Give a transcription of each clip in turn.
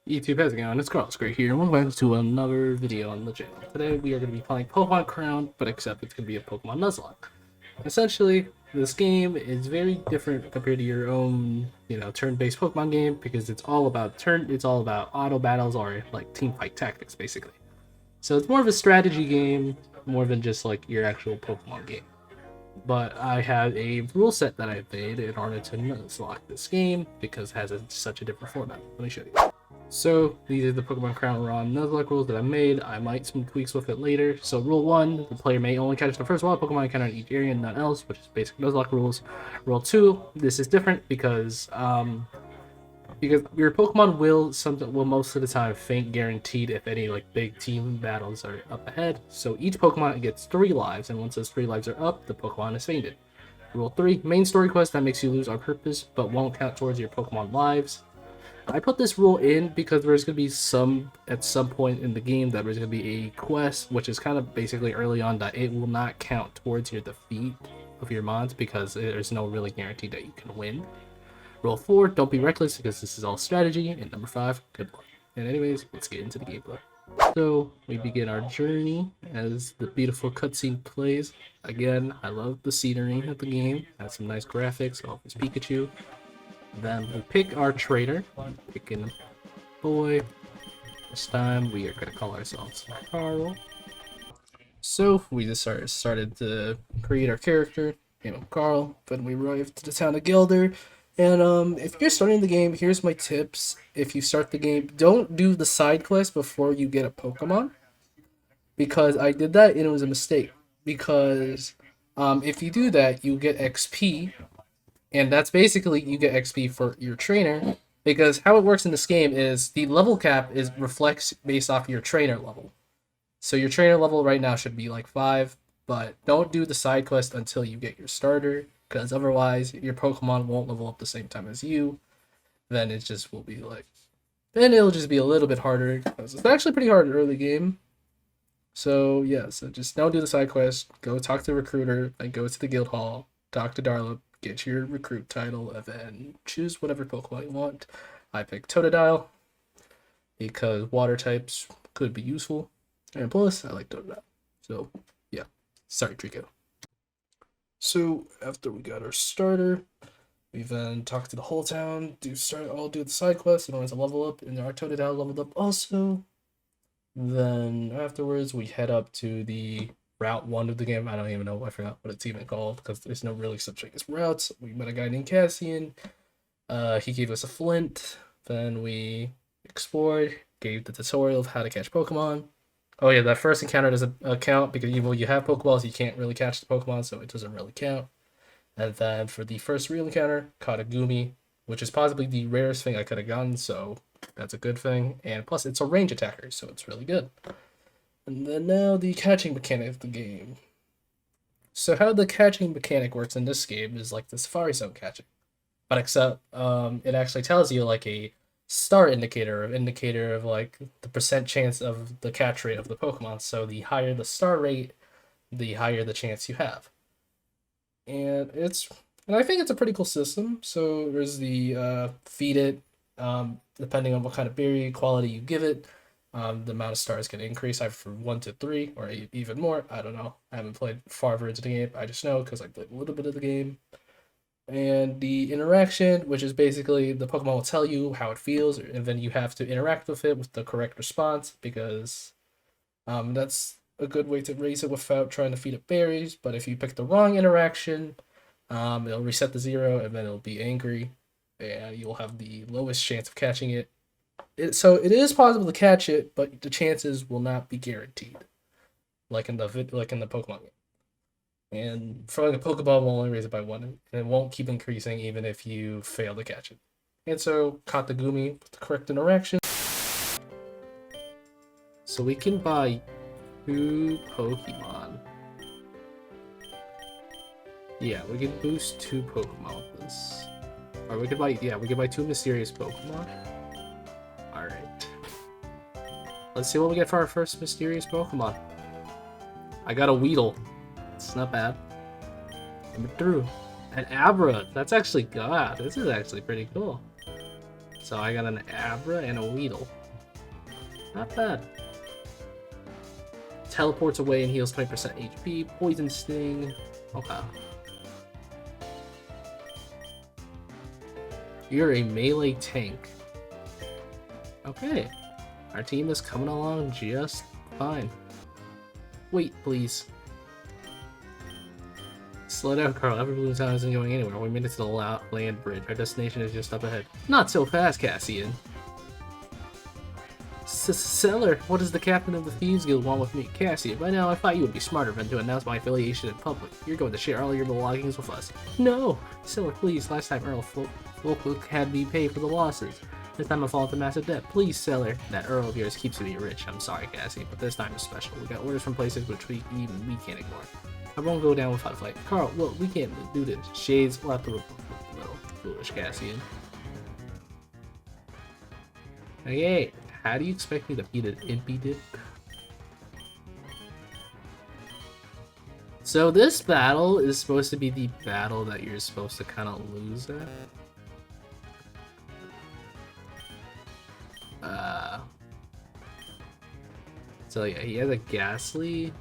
YouTube, how's it going? It's Carlos Gray here, and welcome back to another video on the channel. Today we are going to be playing Pokemon Crown, but except it's going to be a Pokemon Nuzlocke. Essentially, this game is very different compared to your own, turn-based Pokemon game because it's all about auto battles or like team fight tactics, basically. So it's more of a strategy game, more than just like your actual Pokemon game. But I have a rule set that I've made in order to Nuzlocke this game because it has such a different format. Let me show you. So these are the Pokemon Crown ROM Nuzlocke rules that I made. I might some tweaks with it later. So rule 1, the player may only catch the first wild Pokemon encounter in each area and none else, which is basic Nuzlocke rules. Rule 2, this is different because your Pokemon will most of the time faint guaranteed if any like big team battles are up ahead. So each Pokemon gets 3 lives, and once those 3 lives are up, the Pokemon is fainted. Rule 3, main story quest that makes you lose on purpose but won't count towards your Pokemon lives. I put this rule in because there's going to be at some point in the game that there's going to be a quest, which is kind of basically early on, that it will not count towards your defeat of your mons because there's no really guarantee that you can win. Rule 4, don't be reckless because this is all strategy. And number 5, good luck. And anyways, let's get into the gameplay. So we begin our journey as the beautiful cutscene plays. Again, I love the scenery of the game. It has some nice graphics. Oh, it's Pikachu. Then we pick our trainer, picking boy. This time we are going to call ourselves Carl. So we just started to create our character, name him Carl. Then we arrived to the town of Gilder. And if you're starting the game, here's my tips. If you start the game, don't do the side quest before you get a Pokemon. Because I did that and it was a mistake. Because if you do that, you get XP. And that's basically you get XP for your trainer, because how it works in this game is the level cap reflects based off your trainer level. So your trainer level right now should be like 5, but don't do the side quest until you get your starter, because otherwise your Pokemon won't level up the same time as you. Then it just will be like, then it'll just be a little bit harder, because it's actually pretty hard early game. So yeah, so just don't do the side quest. Go talk to the recruiter, then go to the guild hall, talk to Darla. Get your recruit title, and then choose whatever Pokemon you want. I picked Totodile because water types could be useful, and plus I like Totodile. So yeah, sorry Trico. So after we got our starter, we then talked to the whole town. Do the side quests in order to level up, and our Totodile leveled up also. Then afterwards we head up to the Route 1 of the game. I don't even know. I forgot what it's even called because there's no really such thing as routes. We met a guy named Cassian. He gave us a flint. Then we explored, gave the tutorial of how to catch Pokemon. Oh yeah, that first encounter doesn't count because even though you have Pokeballs, you can't really catch the Pokemon, so it doesn't really count. And then for the first real encounter, caught a Goomy, which is possibly the rarest thing I could have gotten, so that's a good thing. And plus, it's a range attacker, so it's really good. And then now the catching mechanic of the game. So how the catching mechanic works in this game is like the Safari Zone catching. But except it actually tells you like a star indicator, or indicator of like the percent chance of the catch rate of the Pokemon. So the higher the star rate, the higher the chance you have. And I think it's a pretty cool system. So there's the feed it, depending on what kind of berry quality you give it. The amount of stars can increase either from 1 to 3 or even more. I don't know. I haven't played far versions of the game. I just know because I played a little bit of the game. And the interaction, which is basically the Pokemon will tell you how it feels, and then you have to interact with it with the correct response, because that's a good way to raise it without trying to feed it berries. But if you pick the wrong interaction, it'll reset to 0, and then it'll be angry, and you'll have the lowest chance of catching it. So it is possible to catch it, but the chances will not be guaranteed, like in the Pokemon game. And throwing a Pokeball will only raise it by 1, and it won't keep increasing even if you fail to catch it. And so caught the Goomy with the correct interaction. So we can buy 2 Pokemon. Yeah, we can boost 2 Pokemon with this. Or we could buy 2 mysterious Pokemon. Alright. Let's see what we get for our first mysterious Pokemon. I got a Weedle. It's not bad. Number 3. An Abra. That's actually God. This is actually pretty cool. So I got an Abra and a Weedle. Not bad. Teleports away and heals 20% HP. Poison Sting. Okay. You're a melee tank. Okay. Our team is coming along just fine. Wait, please. Slow down, Carl. Everbloom Town isn't going anywhere. We made it to the land bridge. Our destination is just up ahead. Not so fast, Cassian. Seller, what does the captain of the Thieves Guild want with me? Cassian, by now I thought you would be smarter than to announce my affiliation in public. You're going to share all your belongings with us. No! Seller, please. Last time Earl Folk had me pay for the losses. This time I fall into massive debt. Please, Seller. That Earl of yours keeps me rich. I'm sorry, Cassie, but this time is special. We got orders from places which we can't ignore. I won't go down without a fight. Carl, look, we can't do this. Shades, we'll have to little foolish Cassian. Okay, how do you expect me to beat an Impy Dip? So this battle is supposed to be the battle that you're supposed to kind of lose at. So yeah, he has a Ghastly.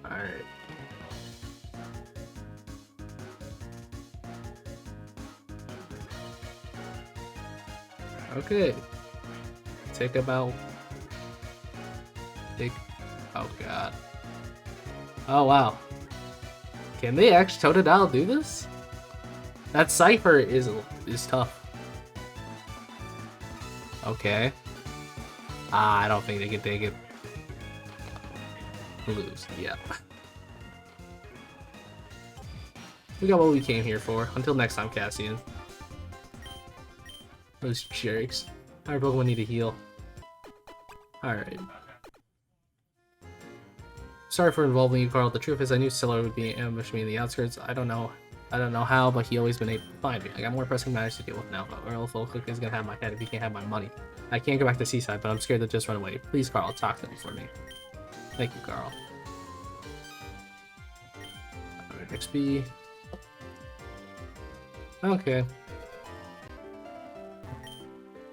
Alright. Okay. Take about... Oh god. Oh wow. Can they actually Totodile do this? That Cypher is tough. Okay. I don't think they can take it. Lose, yeah. We got what we came here for. Until next time, Cassian. Those jerks. Our Pokemon need to heal. Alright. Sorry for involving you, Carl. The truth is I knew Scylla would be ambushing me in the outskirts. I don't know how, but he always been able to find me. I got more pressing matters to deal with now, but Earl Folkhook is gonna have my head if he can't have my money. I can't go back to Seaside, but I'm scared to just run away. Please, Carl, talk to him for me. Thank you, Carl. Alright, XP. Okay.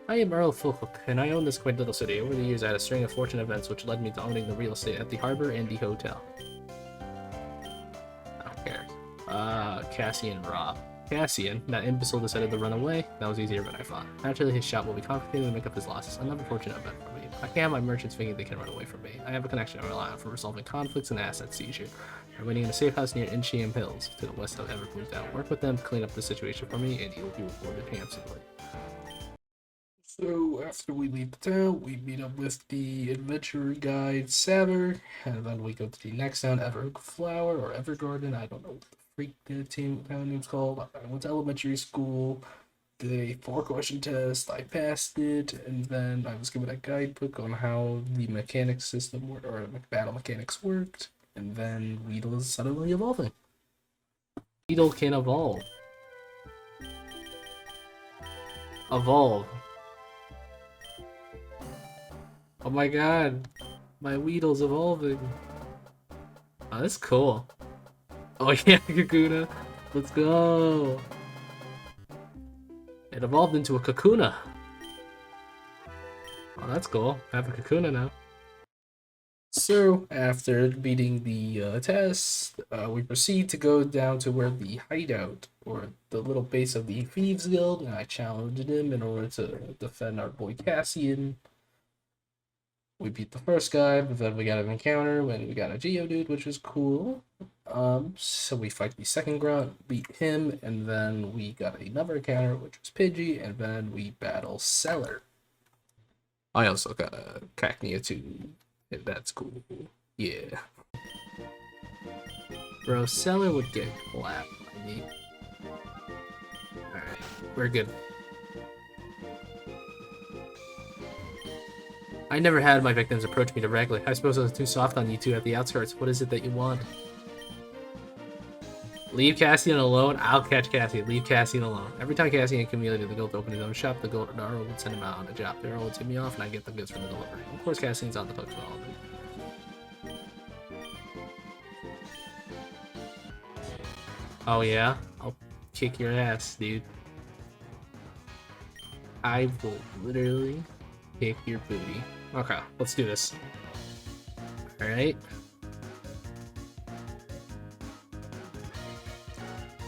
I am Earl Folkhook, and I own this quaint little city. Over the years, I had a string of fortunate events which led me to owning the real estate at the harbor and the hotel. I don't care. Cassian Rob. Cassian, that imbecile decided to run away. That was easier than I thought. Naturally, his shop will be confiscated to make up his losses. Another fortunate event for me. I can't have my merchants thinking they can run away from me. I have a connection I rely on for resolving conflicts and asset seizure. I'm waiting in a safe house near Inchiam Hills, to the west of Everbloom Town. Work with them to clean up the situation for me, and you'll be rewarded handsomely. So after we leave the town, we meet up with the adventure guide Saber, and then we go to the next town, Everflower or Evergarden. I don't know what the freak the town name's called. I went to elementary school, did a 4-question test, I passed it, and then I was given a guidebook on how the mechanics system worked, or battle mechanics worked, and then Weedle is suddenly evolving. Weedle can evolve. Evolve. Oh my god, my Weedle's evolving. Oh, that's cool. Oh yeah, Kakuna. Let's go. It evolved into a Kakuna. Oh, that's cool. I have a Kakuna now. So, after beating the test, we proceed to go down to where the hideout, or the little base of the Thieves Guild, and I challenged him in order to defend our boy Cassian. We beat the first guy, but then we got an encounter when we got a Geodude, which was cool. So we fight the second grunt, beat him, and then we got another encounter, which was Pidgey, and then we battle Seller. I also got a Cacnea too, and that's cool. Yeah. Bro, Seller would get clapped by me. Alright, we're good. I never had my victims approach me directly. I suppose I was too soft on you two at the outskirts. What is it that you want? Leave Cassian alone. I'll catch Cassian. Leave Cassian alone. Every time Cassian accumulated the gold to open his own shop, the Earl would send him out on a job. The Earl would tip me off, and I get the goods for the delivery. Of course, Cassian's on the hook for all of it. Oh yeah? I'll kick your ass, dude. I will literally kick your booty. Okay, let's do this. Alright.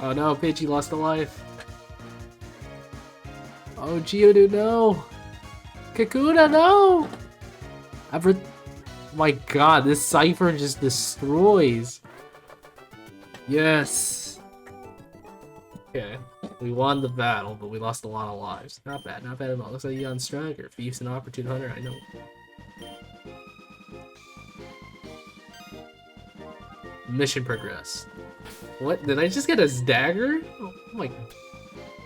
Oh no, Pidgey lost a life. Oh, Geodude, no! Kakuna, no! My god, this Cypher just destroys. Yes! Okay, we won the battle, but we lost a lot of lives. Not bad at all. Looks like you're on Striker. Thief's an opportune hunter, I know. Mission progress. What? Did I just get a dagger? Oh my god.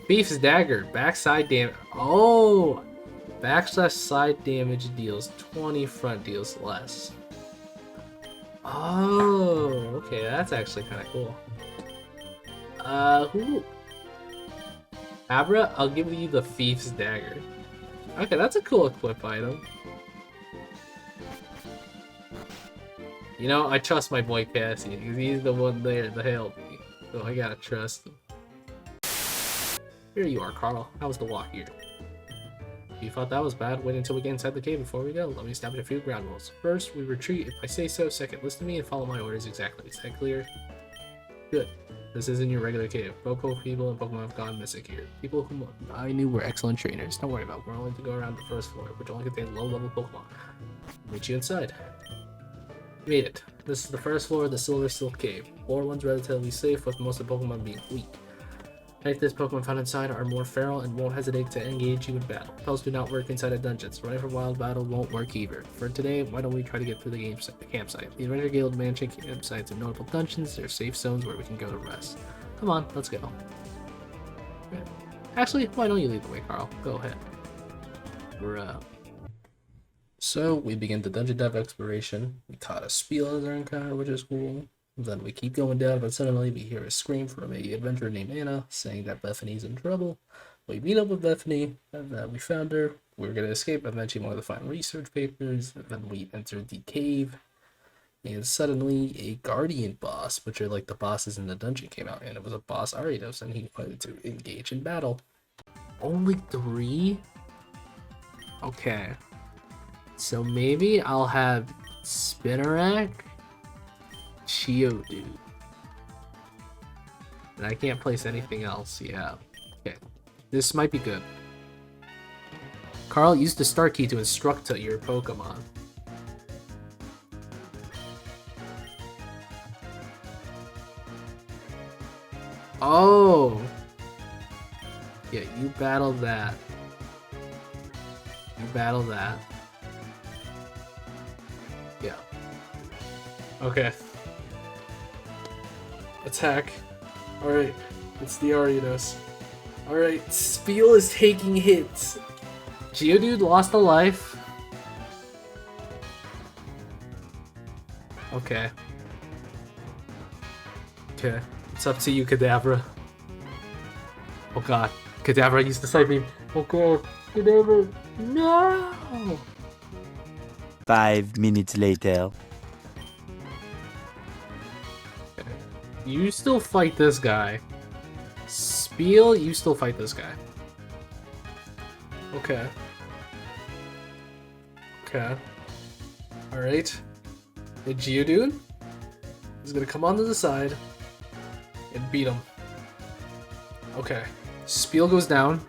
Thief's dagger. Backside damage. Oh! Backslash side damage deals 20, front deals less. Oh, okay, that's actually kind of cool. Who? Abra, I'll give you the Thief's Dagger. Okay, that's a cool equip item. You know, I trust my boy Cassie, because he's the one there to help me. So I gotta trust him. Here you are, Carl. How was the walk here? If you thought that was bad, wait until we get inside the cave before we go. Let me establish a few ground rules. First, we retreat if I say so. Second, listen to me and follow my orders exactly. Is that clear? Good. This isn't your regular cave. Popo people and Pokemon have gone missing here. People whom I knew were excellent trainers. Don't worry about it. We're only to go around the first floor, which only contains low-level Pokemon. Meet you inside. Made it. This is the first floor of the Silver Silk Cave. Floor one's relatively safe, with most of the Pokemon being weak. Like this, Pokemon found inside are more feral and won't hesitate to engage you in battle. Spells do not work inside of dungeons. Running from wild battle won't work either. For today, why don't we try to get to the campsite? The Adventure Guild mansion campsites and notable dungeons. They're safe zones where we can go to rest. Come on, let's go. Actually, why don't you lead the way, Carl? Go ahead. So, we begin the dungeon dive exploration. We caught a Spiel as our encounter, which is cool. Then we keep going down, but suddenly we hear a scream from a adventurer named Anna, saying that Bethany's in trouble. We meet up with Bethany, and we found her. We're gonna escape, and then she wanted to find research papers, and then we entered the cave. And suddenly, a Guardian boss, which are like the bosses in the dungeon, came out, and it was a boss Ariados, and he wanted to engage in battle. Only 3? Okay. So maybe I'll have Spinarak, Geodude. And I can't place anything else, yeah. Okay. This might be good. Carl, use the start key to instruct your Pokemon. Oh! Yeah, you battle that. You battle that. Yeah. Okay. Attack. Alright, it's the Ariados. Alright, Spiel is taking hits. Geodude lost a life. Okay. Okay, it's up to you, Kadabra. Oh god, Kadabra used the Psy Beam. Oh god, Kadabra, no! 5 minutes later. You still fight this guy. Spiel, you still fight this guy. Okay. Okay. Alright. The Geodude is gonna come onto the side and beat him. Okay. Spiel goes down.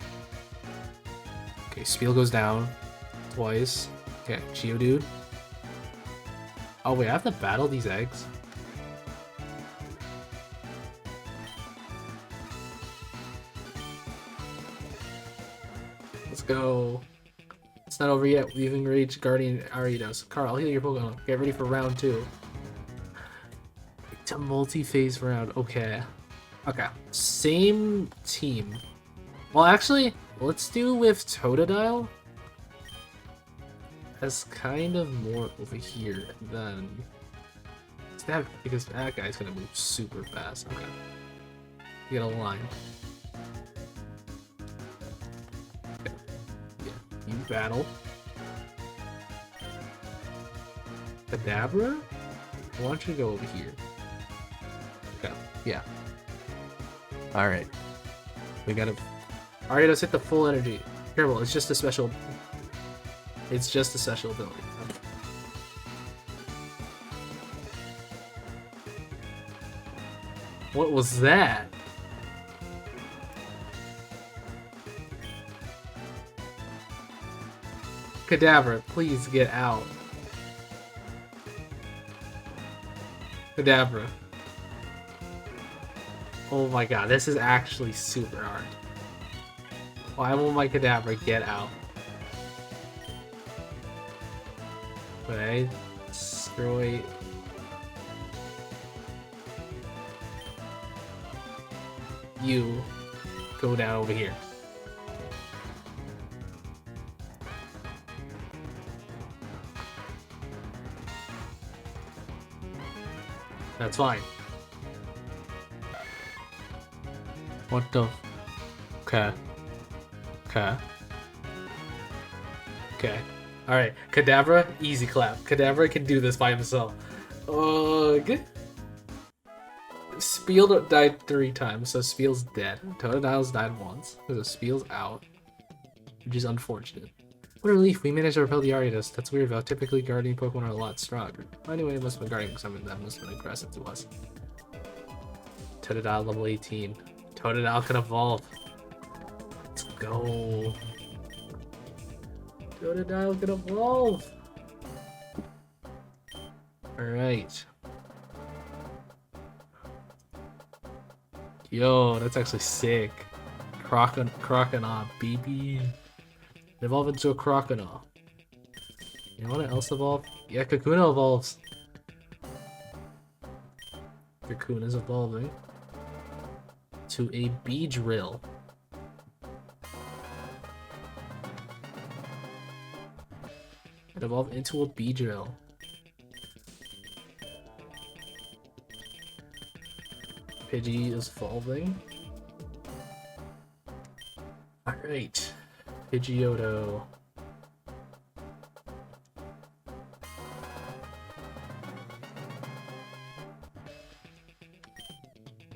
Okay, Spiel goes down twice. Okay, Geodude. Oh wait, I have to battle these eggs? Let's go. It's not over yet. We've enraged Guardian Ariados. Carl, I'll heal your Pokemon. Get ready for round 2. It's a multi-phase round. Okay. Okay. Same team. Well, actually, let's do with Totodile. That's kind of more over here than that, because that guy's gonna move super fast. Okay. You get a line. You battle. Kadabra? Why don't you go over here? Okay, yeah. Alright. We gotta... Alright, let's hit the full energy. Careful, it's just a special... It's just a special ability. What was that? Cadabra, please get out. Cadabra. Oh my god, this is actually super hard. Why won't my Cadabra get out? Okay, destroy. You go down over here. That's fine. What the? Okay. Okay. Okay. Alright. Cadabra, easy clap. Cadabra can do this by himself. Ugh. Spiel died 3 times, so Spiel's dead. Totodile's died once, so Spiel's out. Which is unfortunate. What a relief, we managed to repel the Ariados. That's weird, though. Typically, guardian Pokemon are a lot stronger. Anyway, it must have been guardian something that must have been aggressive to us. Totodile level 18. Totodile can evolve. Let's go. Totodile can evolve. Alright. Yo, that's actually sick. Croconaw, baby. Evolve into a Croconaw. You know what else evolve? Yeah, Kakuna evolves. Kakuna is evolving to a Beedrill. It evolved into a Beedrill. Pidgey is evolving. Alright. Pidgeotto.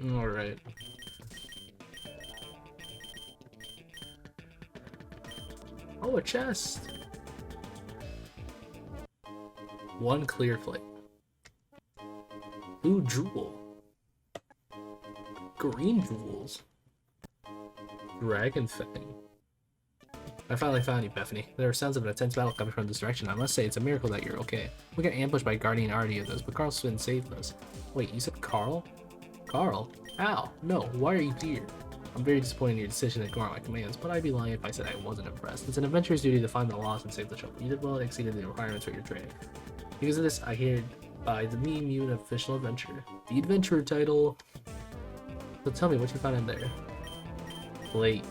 Alright. Oh, a chest! 1 clear flake. Blue jewel. Green jewels. Dragon Fang. I finally found you, Bethany. There are sounds of an intense battle coming from this direction. I must say, it's a miracle that you're okay. We got ambushed by Guardian Artios, but Carl Swin saved us. Wait, you said Carl? Carl? Ow, no, why are you here? I'm very disappointed in your decision to ignore my commands, but I'd be lying if I said I wasn't impressed. It's an adventurer's duty to find the lost and save the children. You did well, exceeded the requirements for your training. Because of this, I hereby deem you an official adventurer. The adventurer title... So tell me what you found in there. Plate.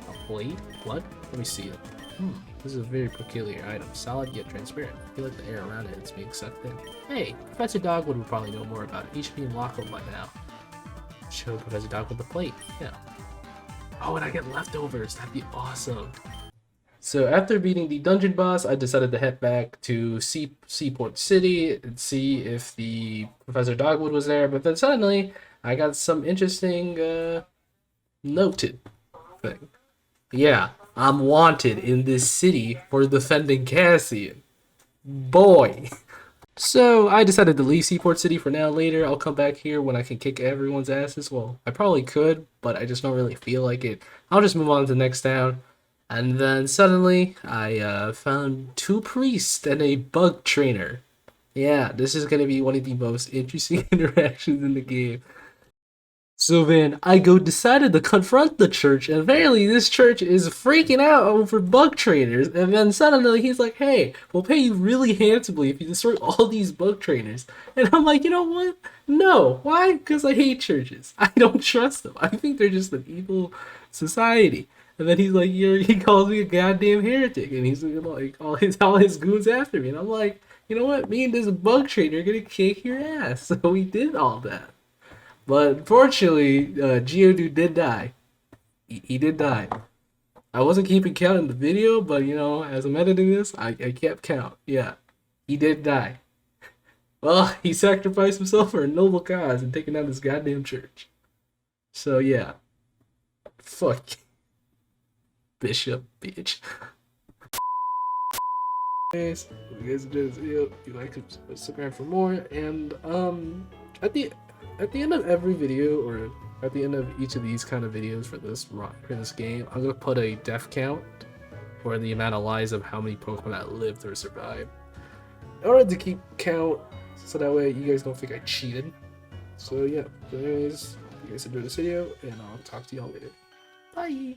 A plate? What? Let me see it. This is a very peculiar item. Solid yet transparent. I feel like the air around it is being sucked in. Hey, Professor Dogwood would probably know more about it. He should be in Lockwood by now. Show Professor Dogwood the plate. Yeah. Oh, and I get leftovers. That'd be awesome. So after beating the dungeon boss, I decided to head back to Seaport City and see if the Professor Dogwood was there. But then suddenly, I got some interesting noted thing. Yeah, I'm wanted in this city for defending Cassian. Boy. So I decided to leave Seaport City for now. Later, I'll come back here when I can kick everyone's asses. Well, I probably could, but I just don't really feel like it. I'll just move on to the next town. And then suddenly, I found 2 priests and a bug trainer. Yeah, this is going to be one of the most interesting interactions in the game. So then I decided to confront the church, and apparently this church is freaking out over bug trainers. And then suddenly he's like, hey, we'll pay you really handsomely if you destroy all these bug trainers. And I'm like, you know what? No. Why? Because I hate churches. I don't trust them. I think they're just an evil society. And then he's like, he calls me a goddamn heretic, and he's like, all his goons after me. And I'm like, you know what? Me and this bug trainer are gonna kick your ass. So we did all that. But unfortunately, Geodude did die. He did die. I wasn't keeping count in the video, but you know, as I'm editing this, I kept count. Yeah, he did die. Well, he sacrificed himself for a noble cause and taking down this goddamn church. So yeah, Fuck. Bishop, bitch. Guys, if you guys enjoyed this video, you like to subscribe for more, and at the end of every video, or at the end of each of these kind of videos for this game, I'm gonna put a death count, or the amount of lives of how many Pokemon that lived or survived, in order to keep count, so that way you guys don't think I cheated. So yeah, but anyways, if you guys enjoyed this video, and I'll talk to y'all later. Bye.